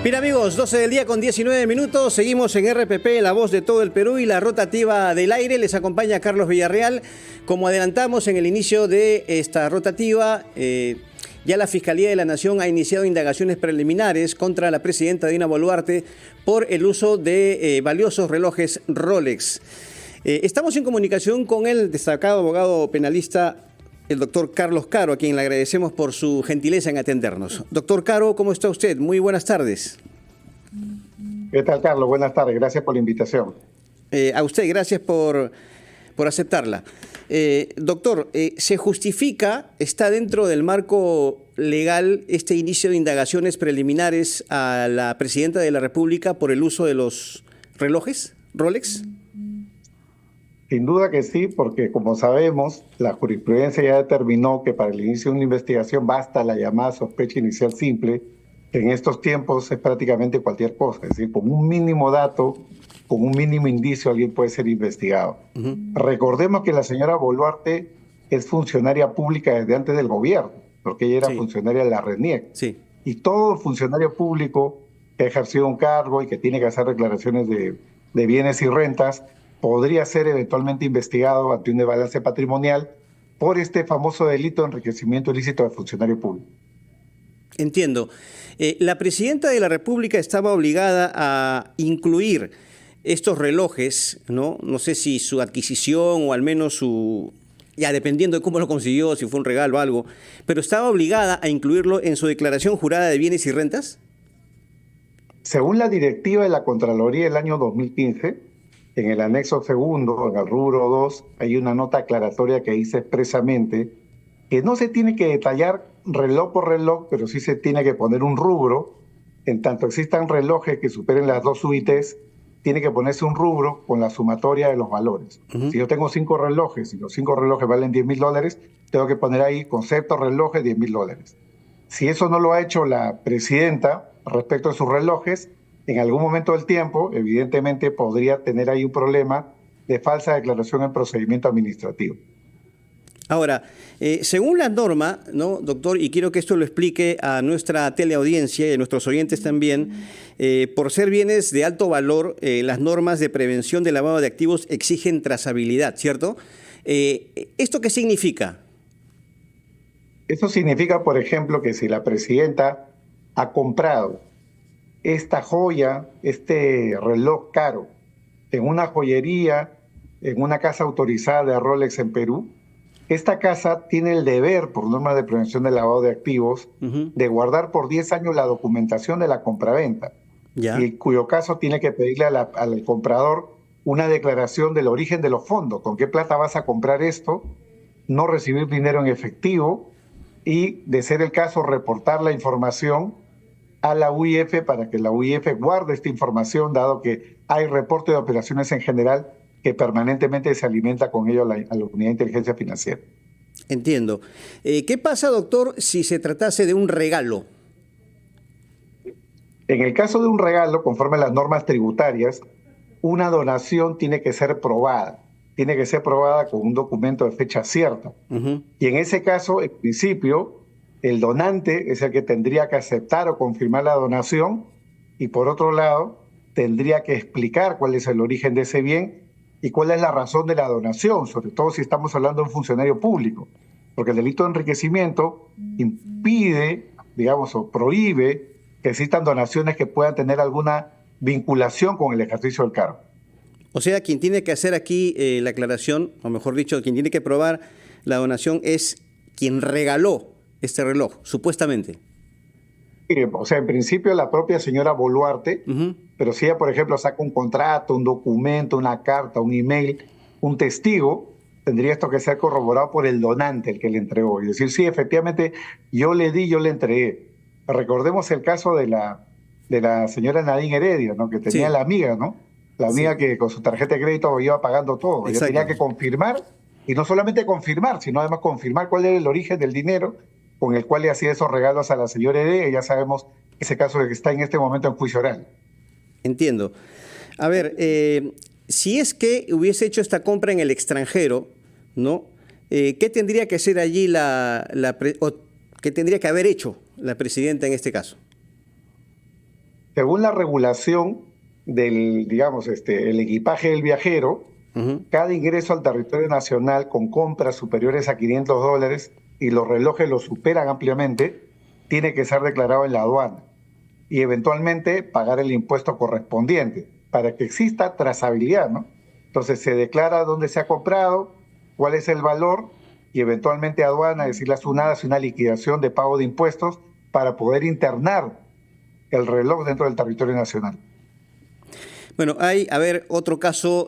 Bien amigos, 12 del día con 19 minutos, seguimos en RPP, la voz de todo el Perú y la rotativa del aire. Les acompaña Carlos Villarreal. Como adelantamos en el inicio de esta rotativa, ya la Fiscalía de la Nación ha iniciado indagaciones preliminares contra la presidenta Dina Boluarte por el uso de valiosos relojes Rolex. Estamos en comunicación con el destacado abogado penalista, el doctor Carlos Caro, a quien le agradecemos por su gentileza en atendernos. Doctor Caro, ¿cómo está usted? Muy buenas tardes. ¿Qué tal, Carlos? Buenas tardes. Gracias por la invitación. A usted, gracias por aceptarla. Doctor, ¿se justifica, está dentro del marco legal este inicio de indagaciones preliminares a la presidenta de la República por el uso de los relojes Rolex? Sin duda que sí, porque como sabemos, la jurisprudencia ya determinó que para el inicio de una investigación basta la llamada sospecha inicial simple, que en estos tiempos es prácticamente cualquier cosa. Es decir, con un mínimo dato, con un mínimo indicio, alguien puede ser investigado. Recordemos que la señora Boluarte es funcionaria pública desde antes del gobierno, porque ella era funcionaria de la RENIEC. Y todo funcionario público que ha ejercido un cargo y que tiene que hacer declaraciones de bienes y rentas, podría ser eventualmente investigado ante un desbalance patrimonial por este famoso delito de enriquecimiento ilícito de funcionario público. Entiendo. La presidenta de la República estaba obligada a incluir estos relojes, ¿no? No sé si su adquisición o al menos su... ya dependiendo de cómo lo consiguió, si fue un regalo o algo, pero estaba obligada a incluirlo en su declaración jurada de bienes y rentas. Según la directiva de la Contraloría del año 2015, en el anexo segundo, en el rubro 2, hay una nota aclaratoria que dice expresamente que no se tiene que detallar reloj por reloj, pero sí se tiene que poner un rubro. En tanto existan relojes que superen las 2 UITs, tiene que ponerse un rubro con la sumatoria de los valores. Si yo tengo 5 relojes y los 5 relojes valen $10.000, tengo que poner ahí concepto relojes $10.000. Si eso no lo ha hecho la presidenta respecto a sus relojes, en algún momento del tiempo, evidentemente, podría tener ahí un problema de falsa declaración en procedimiento administrativo. Ahora, según la norma, ¿no, doctor? Y quiero que esto lo explique a nuestra teleaudiencia y a nuestros oyentes también, por ser bienes de alto valor, las normas de prevención de lavado de activos exigen trazabilidad, ¿cierto? ¿Esto qué significa? Eso significa, por ejemplo, que si la presidenta ha comprado esta joya, este reloj caro, en una joyería, en una casa autorizada de Rolex en Perú, esta casa tiene el deber, por normas de prevención del lavado de activos, de guardar por 10 años la documentación de la compraventa, y en cuyo caso tiene que pedirle al comprador una declaración del origen de los fondos, con qué plata vas a comprar esto, no recibir dinero en efectivo y, de ser el caso, reportar la información a la UIF para que la UIF guarde esta información, dado que hay reporte de operaciones en general que permanentemente se alimenta con ello a la Unidad de Inteligencia Financiera. Entiendo. ¿Qué pasa, doctor, si se tratase de un regalo? En el caso de un regalo, conforme a las normas tributarias, una donación tiene que ser probada. Tiene que ser probada con un documento de fecha cierta. Y en ese caso, en principio, el donante es el que tendría que aceptar o confirmar la donación y, por otro lado, tendría que explicar cuál es el origen de ese bien y cuál es la razón de la donación, sobre todo si estamos hablando de un funcionario público, porque el delito de enriquecimiento impide, digamos, o prohíbe que existan donaciones que puedan tener alguna vinculación con el ejercicio del cargo. O sea, quien tiene que hacer aquí la aclaración, o mejor dicho, quien tiene que probar la donación es quien regaló este reloj, supuestamente. O sea, en principio la propia señora Boluarte, pero si ella, por ejemplo, saca un contrato, un documento, una carta, un email, un testigo, tendría esto que ser corroborado por el donante, el que le entregó. Y decir, sí, efectivamente, yo le di, yo le entregué. Recordemos el caso de la señora Nadine Heredia, ¿no? Que tenía la amiga, ¿no? La amiga que con su tarjeta de crédito iba pagando todo. Ella tenía que confirmar, y no solamente confirmar, sino además confirmar cuál era el origen del dinero con el cual le hacía esos regalos a la señora Heredia. Ya sabemos ese caso de que está en este momento en juicio oral. Entiendo. A ver, si es que hubiese hecho esta compra en el extranjero, ¿no? ¿Qué tendría que hacer allí o qué tendría que haber hecho la presidenta en este caso? según la regulación del, digamos, el equipaje del viajero, cada ingreso al territorio nacional con compras superiores a $500 y los relojes lo superan ampliamente, tiene que ser declarado en la aduana y eventualmente pagar el impuesto correspondiente para que exista trazabilidad, ¿no? Entonces se declara dónde se ha comprado, cuál es el valor y eventualmente aduana, es decir, la SUNAT hace una liquidación de pago de impuestos para poder internar el reloj dentro del territorio nacional. Bueno, hay, a ver, otro caso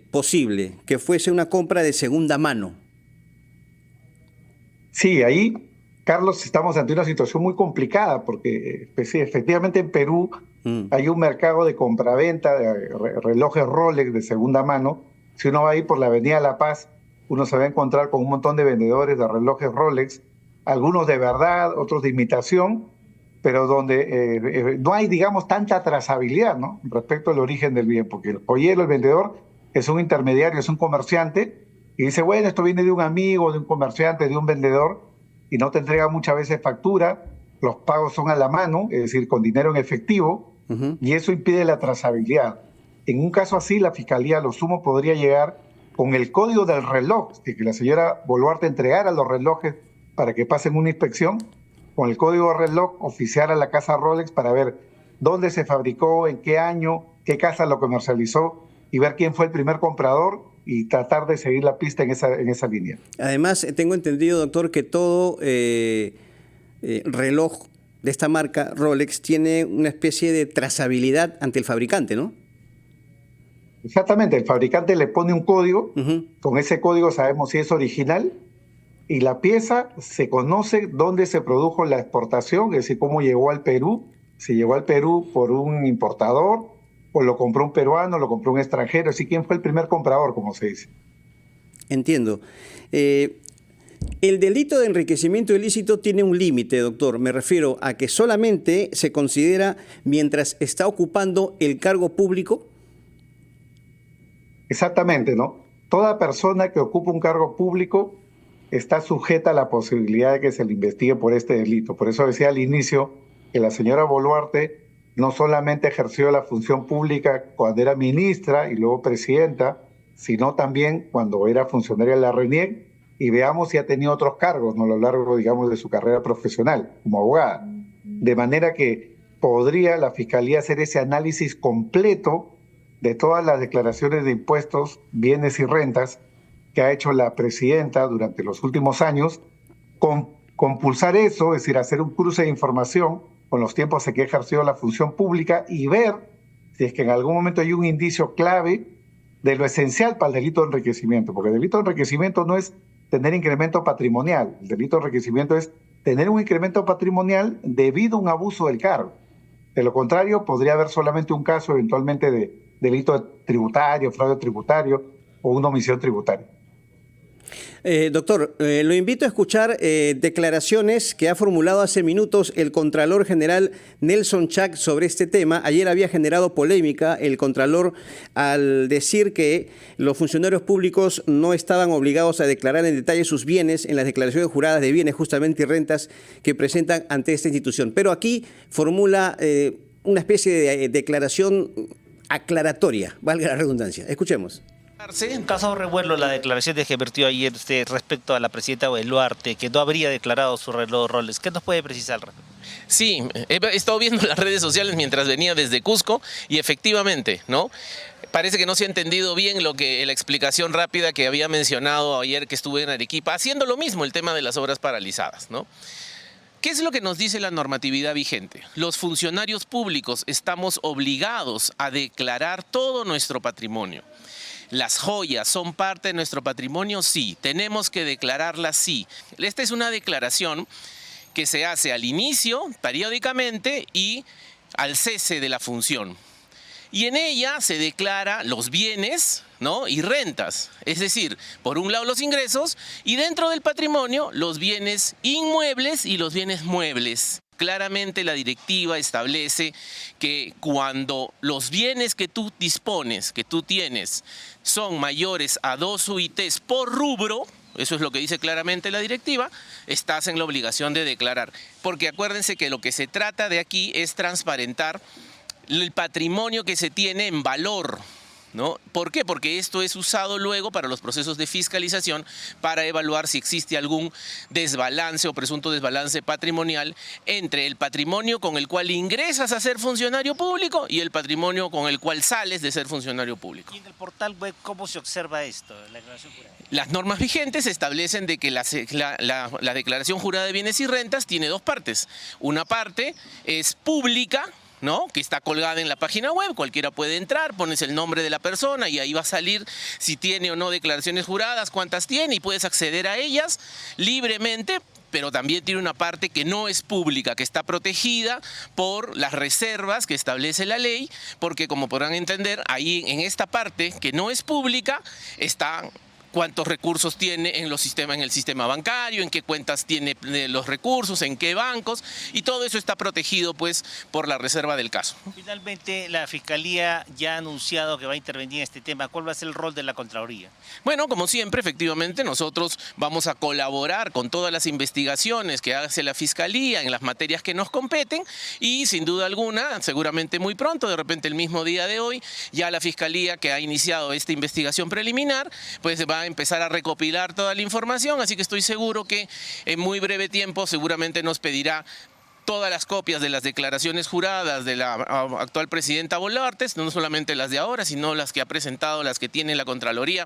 posible, que fuese una compra de segunda mano. Sí, ahí, Carlos, estamos ante una situación muy complicada porque pues, sí, efectivamente en Perú hay un mercado de compraventa de relojes Rolex de segunda mano. Si uno va ahí por la Avenida La Paz, uno se va a encontrar con un montón de vendedores de relojes Rolex, algunos de verdad, otros de imitación, pero donde no hay, digamos, tanta trazabilidad, ¿no? Respecto al origen del bien, porque el joyero, el vendedor, es un intermediario, es un comerciante, y dice, bueno, esto viene de un amigo, de un comerciante, de un vendedor, y no te entrega muchas veces factura, los pagos son a la mano, es decir, con dinero en efectivo, y eso impide la trazabilidad. En un caso así, la Fiscalía a lo sumo podría llegar con el código del reloj, de que la señora Boluarte entregara los relojes para que pasen una inspección, con el código de reloj oficiar a la casa Rolex para ver dónde se fabricó, en qué año, qué casa lo comercializó y ver quién fue el primer comprador y tratar de seguir la pista en esa línea. Además, tengo entendido, doctor, que todo reloj de esta marca Rolex tiene una especie de trazabilidad ante el fabricante, ¿no? Exactamente, el fabricante le pone un código, con ese código sabemos si es original, y la pieza se conoce dónde se produjo la exportación, es decir, cómo llegó al Perú, si llegó al Perú por un importador, o lo compró un peruano, lo compró un extranjero, es decir, quién fue el primer comprador, como se dice. Entiendo. El delito de enriquecimiento ilícito tiene un límite, doctor. Me refiero a que solamente se considera mientras está ocupando el cargo público. Exactamente, ¿no? Toda persona que ocupa un cargo público está sujeta a la posibilidad de que se le investigue por este delito. Por eso decía al inicio que la señora Boluarte no solamente ejerció la función pública cuando era ministra y luego presidenta, sino también cuando era funcionaria de la RENIEC, y veamos si ha tenido otros cargos, ¿no? A lo largo, digamos, de su carrera profesional como abogada. De manera que podría la Fiscalía hacer ese análisis completo de todas las declaraciones de impuestos, bienes y rentas que ha hecho la presidenta durante los últimos años, compulsar eso, es decir, hacer un cruce de información con los tiempos en que ha ejercido la función pública y ver si es que en algún momento hay un indicio clave de lo esencial para el delito de enriquecimiento, porque el delito de enriquecimiento no es tener incremento patrimonial, el delito de enriquecimiento es tener un incremento patrimonial debido a un abuso del cargo. De lo contrario, podría haber solamente un caso eventualmente de delito tributario, fraude tributario o una omisión tributaria. Doctor, lo invito a escuchar declaraciones que ha formulado hace minutos el Contralor General Nelson Chac sobre este tema. Ayer había generado polémica el Contralor al decir que los funcionarios públicos no estaban obligados a declarar en detalle sus bienes en las declaraciones juradas de bienes justamente y rentas que presentan ante esta institución. Pero aquí formula una especie de declaración aclaratoria, valga la redundancia. Escuchemos. En caso de revuelo, la declaración que vertió ayer usted respecto a la presidenta Boluarte, que no habría declarado su reloj Rolex, ¿qué nos puede precisar? Sí, he estado viendo las redes sociales mientras venía desde Cusco y efectivamente, ¿no? Parece que no se ha entendido bien la explicación rápida que había mencionado ayer que estuve en Arequipa, haciendo lo mismo el tema de las obras paralizadas, ¿no? ¿Qué es lo que nos dice la normatividad vigente? Los funcionarios públicos estamos obligados a declarar todo nuestro patrimonio. ¿Las joyas son parte de nuestro patrimonio? Sí. ¿Tenemos que declararlas? Sí. Esta es una declaración que se hace al inicio, periódicamente, y al cese de la función. Y en ella se declara los bienes, ¿no? Y rentas. Es decir, por un lado los ingresos y dentro del patrimonio los bienes inmuebles y los bienes muebles. Claramente la directiva establece que cuando los bienes que tú dispones, que tú tienes, son mayores a 2 UITs por rubro, eso es lo que dice claramente la directiva, estás en la obligación de declarar. Porque acuérdense que lo que se trata de aquí es transparentar el patrimonio que se tiene en valor, ¿no? ¿Por qué? Porque esto es usado luego para los procesos de fiscalización para evaluar si existe algún desbalance o presunto desbalance patrimonial entre el patrimonio con el cual ingresas a ser funcionario público y el patrimonio con el cual sales de ser funcionario público. ¿Y en el portal web cómo se observa esto, la declaración jurada? Las normas vigentes establecen de que la declaración jurada de bienes y rentas tiene dos partes. Una parte es pública, ¿no? Que está colgada en la página web, cualquiera puede entrar, pones el nombre de la persona y ahí va a salir si tiene o no declaraciones juradas, cuántas tiene y puedes acceder a ellas libremente, pero también tiene una parte que no es pública, que está protegida por las reservas que establece la ley, porque como podrán entender, ahí en esta parte que no es pública está cuántos recursos tiene en el sistema bancario, en qué cuentas tiene los recursos, en qué bancos, y todo eso está protegido pues por la reserva del caso. Finalmente, la Fiscalía ya ha anunciado que va a intervenir en este tema. ¿Cuál va a ser el rol de la Contraloría? Bueno, como siempre, efectivamente, nosotros vamos a colaborar con todas las investigaciones que hace la Fiscalía en las materias que nos competen y sin duda alguna, seguramente muy pronto, de repente el mismo día de hoy, ya la Fiscalía que ha iniciado esta investigación preliminar, pues va a empezar a recopilar toda la información, así que estoy seguro que en muy breve tiempo seguramente nos pedirá todas las copias de las declaraciones juradas de la actual presidenta Boluarte, no solamente las de ahora, sino las que ha presentado, las que tiene la Contraloría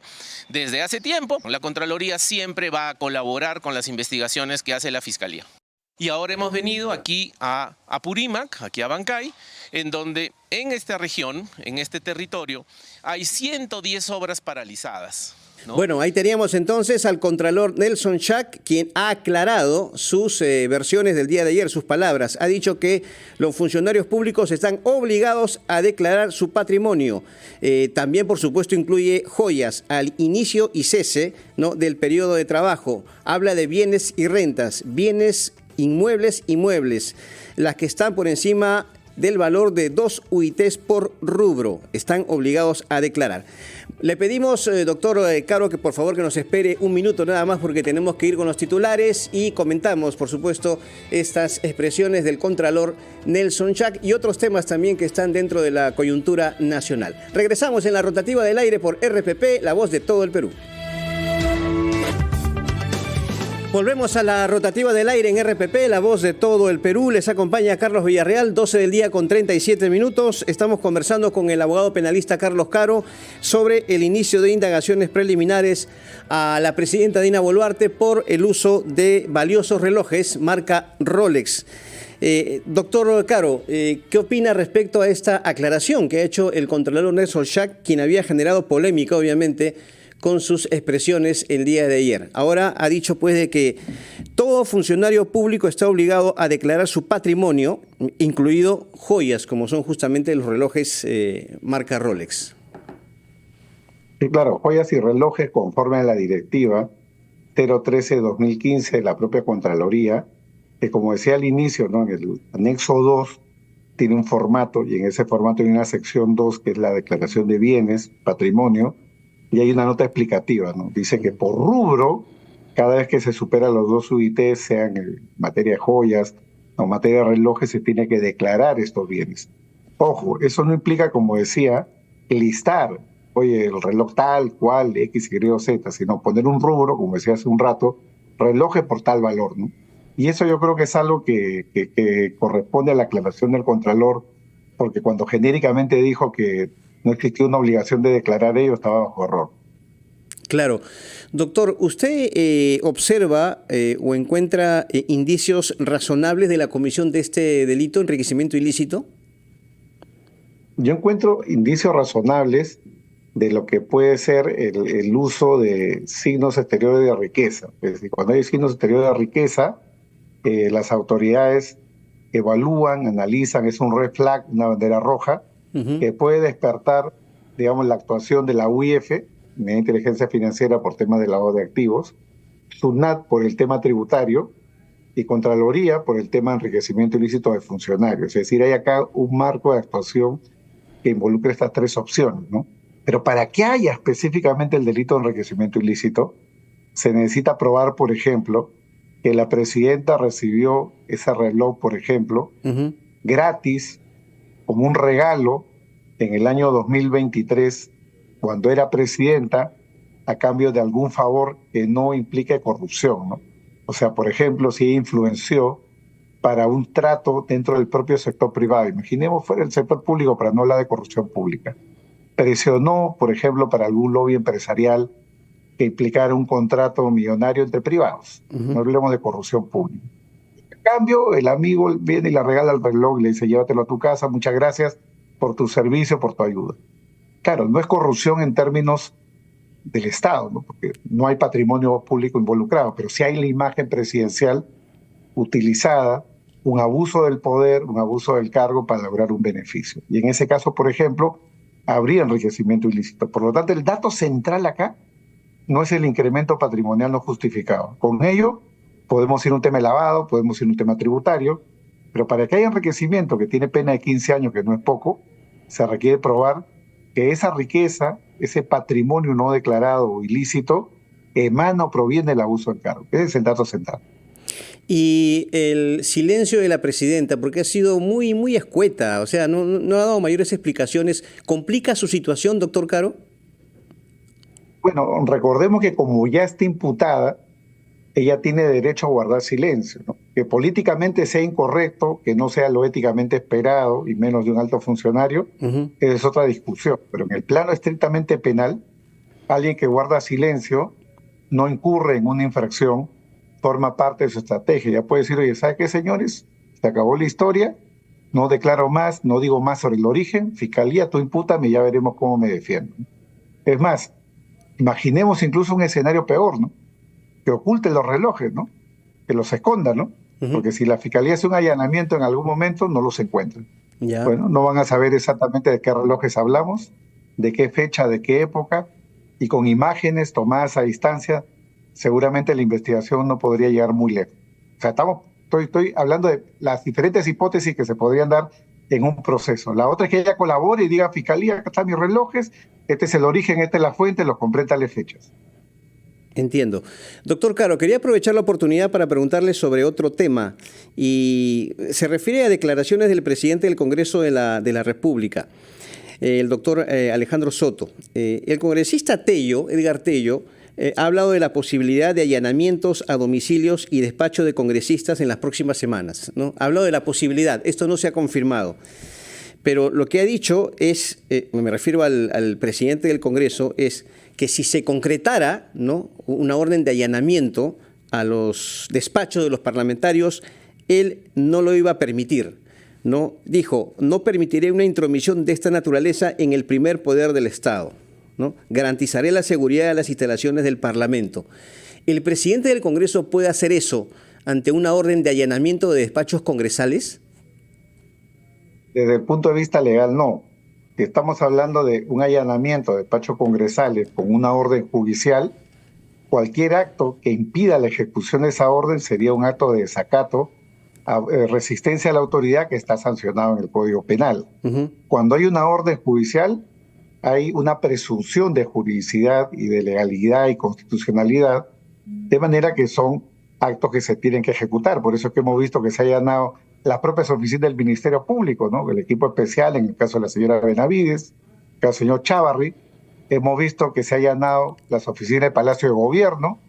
desde hace tiempo. La Contraloría siempre va a colaborar con las investigaciones que hace la Fiscalía. Y ahora hemos venido aquí a Apurímac, aquí a Bancay, en donde en esta región, en este territorio, hay 110 obras paralizadas, ¿no? Bueno, ahí teníamos entonces al contralor Nelson Chac, quien ha aclarado sus versiones del día de ayer, sus palabras. Ha dicho que los funcionarios públicos están obligados a declarar su patrimonio. También, por supuesto, incluye joyas al inicio y cese, ¿no?, del periodo de trabajo. Habla de bienes y rentas, bienes inmuebles y muebles, las que están por encima del valor de 2 UITs por rubro. Están obligados a declarar. Le pedimos, doctor Caro, que por favor que nos espere un minuto nada más porque tenemos que ir con los titulares y comentamos, por supuesto, estas expresiones del contralor Nelson Chac y otros temas también que están dentro de la coyuntura nacional. Regresamos en la rotativa del aire por RPP, la voz de todo el Perú. Volvemos a la rotativa del aire en RPP, la voz de todo el Perú. Les acompaña Carlos Villarreal, 12 del día con 37 minutos. Estamos conversando con el abogado penalista Carlos Caro sobre el inicio de indagaciones preliminares a la presidenta Dina Boluarte por el uso de valiosos relojes marca Rolex. Doctor Caro, ¿qué opina respecto a esta aclaración que ha hecho el contralor Nelson Chac, quien había generado polémica, obviamente, con sus expresiones el día de ayer? Ahora ha dicho pues de que todo funcionario público está obligado a declarar su patrimonio, incluido joyas, como son justamente los relojes marca Rolex. Sí, claro, joyas y relojes conforme a la directiva 013-2015 de la propia Contraloría, que como decía al inicio, ¿no?, en el anexo 2 tiene un formato y en ese formato hay una sección 2 que es la declaración de bienes, patrimonio, y hay una nota explicativa, ¿no? Dice que por rubro, cada vez que se superan los 2 UIT, sean en materia de joyas o materia de relojes, se tiene que declarar estos bienes. Ojo, eso no implica, como decía, listar, oye, el reloj tal, cual, X, Y o Z, sino poner un rubro, como decía hace un rato, relojes por tal valor, ¿no? Y eso yo creo que es algo que corresponde a la aclaración del Contralor, porque cuando genéricamente dijo que no existía una obligación de declarar ello, estaba bajo error. Claro. Doctor, ¿usted observa o encuentra indicios razonables de la comisión de este delito, enriquecimiento ilícito? Yo encuentro indicios razonables de lo que puede ser el uso de signos exteriores de riqueza. Es decir, cuando hay signos exteriores de riqueza, las autoridades evalúan, analizan, es un red flag, una bandera roja, que puede despertar, digamos, la actuación de la UIF, de inteligencia financiera por temas de lavado de activos, SUNAT por el tema tributario y Contraloría por el tema de enriquecimiento ilícito de funcionarios. Es decir, hay acá un marco de actuación que involucra estas 3 opciones, ¿no? Pero para que haya específicamente el delito de enriquecimiento ilícito, se necesita probar, por ejemplo, que la presidenta recibió ese reloj, por ejemplo, gratis, como un regalo en el año 2023, cuando era presidenta, a cambio de algún favor que no implique corrupción, ¿no? O sea, por ejemplo, si ella influenció para un trato dentro del propio sector privado, imaginemos fuera el sector público para no hablar de corrupción pública, presionó, por ejemplo, para algún lobby empresarial que implicara un contrato millonario entre privados. No hablemos de corrupción pública. En cambio, el amigo viene y le regala el reloj y le dice, llévatelo a tu casa, muchas gracias por tu servicio, por tu ayuda. Claro, no es corrupción en términos del Estado, ¿no? Porque no hay patrimonio público involucrado, pero sí hay la imagen presidencial utilizada, un abuso del poder, un abuso del cargo para lograr un beneficio. Y en ese caso, por ejemplo, habría enriquecimiento ilícito. Por lo tanto, el dato central acá no es el incremento patrimonial no justificado. Con ello, podemos ir a un tema de lavado, podemos ir a un tema tributario, pero para que haya enriquecimiento que tiene pena de 15 años, que no es poco, se requiere probar que esa riqueza, ese patrimonio no declarado o ilícito, emana o proviene del abuso del cargo. Ese es el dato central. Y el silencio de la presidenta, porque ha sido muy escueta, o sea, no ha dado mayores explicaciones. ¿Complica su situación, doctor Caro? Bueno, recordemos que como ya está imputada, ella tiene derecho a guardar silencio, ¿no? Que políticamente sea incorrecto, que no sea lo éticamente esperado, y menos de un alto funcionario, esa es otra discusión. Pero en el plano estrictamente penal, alguien que guarda silencio no incurre en una infracción, forma parte de su estrategia. Ya puede decir, oye, ¿sabe qué, señores? Se acabó la historia, no declaro más, no digo más sobre el origen, fiscalía, tú impútame y ya veremos cómo me defiendo. Es más, imaginemos incluso un escenario peor, ¿no? Que oculte los relojes, ¿no? Que los esconda, ¿no? Porque si la fiscalía hace un allanamiento en algún momento, no los encuentran. Bueno, no van a saber exactamente de qué relojes hablamos, de qué fecha, de qué época, y con imágenes tomadas a distancia, seguramente la investigación no podría llegar muy lejos. O sea, estoy hablando de las diferentes hipótesis que se podrían dar en un proceso. La otra es que ella colabore y diga, fiscalía, acá están mis relojes, este es el origen, esta es la fuente, los compré en tales fechas. Entiendo. Doctor Caro, quería aprovechar la oportunidad para preguntarle sobre otro tema, y se refiere a declaraciones del presidente del Congreso de la República, el doctor Alejandro Soto. El congresista Tello, Edgar Tello, ha hablado de la posibilidad de allanamientos a domicilios y despacho de congresistas en las próximas semanas, ¿no? Ha hablado de la posibilidad, esto no se ha confirmado, pero lo que ha dicho es, me refiero al presidente del Congreso, es que si se concretara, ¿no?, una orden de allanamiento a los despachos de los parlamentarios, él no lo iba a permitir, ¿no? Dijo, no permitiré una intromisión de esta naturaleza en el primer poder del Estado, ¿no? Garantizaré la seguridad de las instalaciones del Parlamento. ¿El presidente del Congreso puede hacer eso ante una orden de allanamiento de despachos congresales? Desde el punto de vista legal, no. Si estamos hablando de un allanamiento de despachos congresales con una orden judicial, cualquier acto que impida la ejecución de esa orden sería un acto de desacato, resistencia a la autoridad, que está sancionado en el Código Penal. Cuando hay una orden judicial, hay una presunción de juridicidad y de legalidad y constitucionalidad, de manera que son actos que se tienen que ejecutar. Por eso es que hemos visto que se ha allanado las propias oficinas del Ministerio Público, ¿no? El equipo especial, en el caso de la señora Benavides, en el caso del señor Chávarri. Hemos visto que se ha allanado las oficinas del Palacio de Gobierno,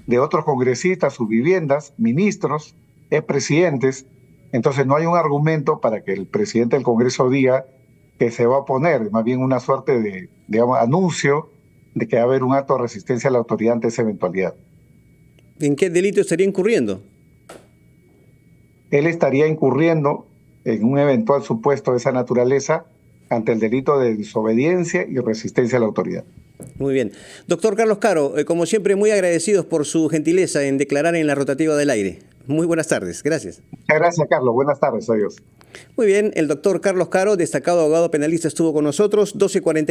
de otros congresistas, sus viviendas, ministros, expresidentes. Entonces no hay un argumento para que el presidente del Congreso diga que se va a oponer, más bien una suerte de, digamos, anuncio de que va a haber un acto de resistencia a la autoridad ante esa eventualidad. ¿En qué delito estaría incurriendo? Él estaría incurriendo en un eventual supuesto de esa naturaleza ante el delito de desobediencia y resistencia a la autoridad. Muy bien. Doctor Carlos Caro, como siempre, muy agradecidos por su gentileza en declarar en la rotativa del aire. Muy buenas tardes. Gracias. Muchas gracias, Carlos. Buenas tardes. Adiós. Muy bien. El doctor Carlos Caro, destacado abogado penalista, estuvo con nosotros. 12:43.